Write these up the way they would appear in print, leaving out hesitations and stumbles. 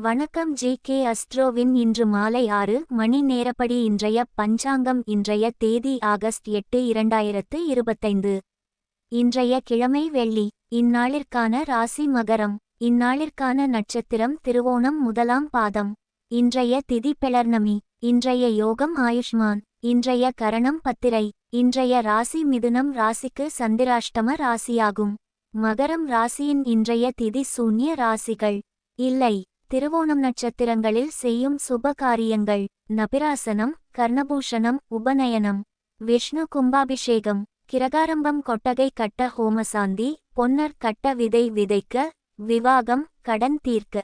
வணக்கம் ஜி.கே. அஸ்ட்ரோவின் இன்று மாலை 6 மணி நேரப்படி இன்றைய பஞ்சாங்கம். இன்றைய தேதி ஆகஸ்ட் 8, 2025. இன்றைய கிழமை வெள்ளி. இந்நாளிற்கான ராசி மகரம். இந்நாளிற்கான நட்சத்திரம் திருவோணம் முதலாம் பாதம். இன்றைய திதி பெளர்ணமி. இன்றைய யோகம் ஆயுஷ்மான். இன்றைய கரணம் பத்திரை. இன்றைய ராசி மிதுனம் ராசிக்கு சந்திராஷ்டம ராசியாகும். மகரம் ராசியின் இன்றைய திதி சூன்ய ராசிகள் இல்லை. திருவோணம் நட்சத்திரங்களில் செய்யும் சுப காரியங்கள்: நபிராசனம், கர்ணபூஷணம், உபநயனம், விஷ்ணு கும்பாபிஷேகம், கிரகாரம்பம், கொட்டகை கட்ட, ஹோமசாந்தி, பொன்னர் கட்ட, விதை விதைக்க, விவாகம், கடன் தீர்க்க.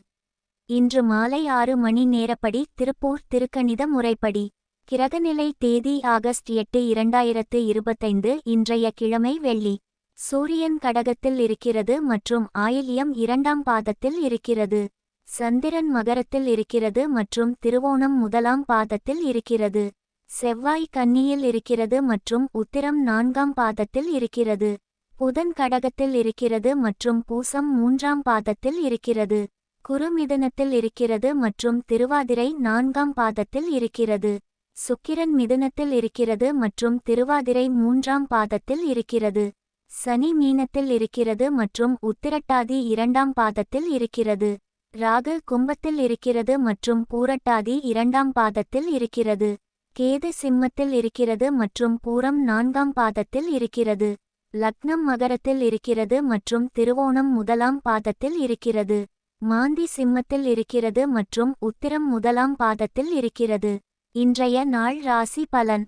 இன்று மாலை 6 மணி நேரப்படி திருப்பூர் திருக்கணித முறைப்படி. கிரகநிலை தேதி ஆகஸ்ட் 8, 2025. இன்றைய கிழமை வெள்ளி. சூரியன் கடகத்தில் இருக்கிறது மற்றும் ஆயில்யம் 2ஆம் பாதத்தில் இருக்கிறது. சந்திரன் மகரத்தில் இருக்கிறது மற்றும் திருவோணம் முதலாம் பாதத்தில் இருக்கிறது. செவ்வாய் கன்னியில் இருக்கிறது மற்றும் உத்திரம் 4ஆம் பாதத்தில் இருக்கிறது. புதன் கடகத்தில் இருக்கிறது மற்றும் பூசம் 3ஆம் பாதத்தில் இருக்கிறது. குரு மிதுனத்தில் இருக்கிறது மற்றும் திருவாதிரை 4ஆம் பாதத்தில் இருக்கிறது. சுக்கிரன் மிதுனத்தில் இருக்கிறது மற்றும் திருவாதிரை 3ஆம் பாதத்தில் இருக்கிறது. சனி மீனத்தில் இருக்கிறது மற்றும் உத்திரட்டாதி 2ஆம் பாதத்தில் இருக்கிறது. ராகு கும்பத்தில் இருக்கிறது மற்றும் பூரட்டாதி 2ஆம் பாதத்தில் இருக்கிறது. கேது சிம்மத்தில் இருக்கிறது மற்றும் பூரம் 4ஆம் பாதத்தில் இருக்கிறது. லக்னம் மகரத்தில் இருக்கிறது மற்றும் திருவோணம் முதலாம் பாதத்தில் இருக்கிறது. மாந்தி சிம்மத்தில் இருக்கிறது மற்றும் உத்திரம் முதலாம் பாதத்தில் இருக்கிறது. இன்றைய நாள் ராசி பலன்.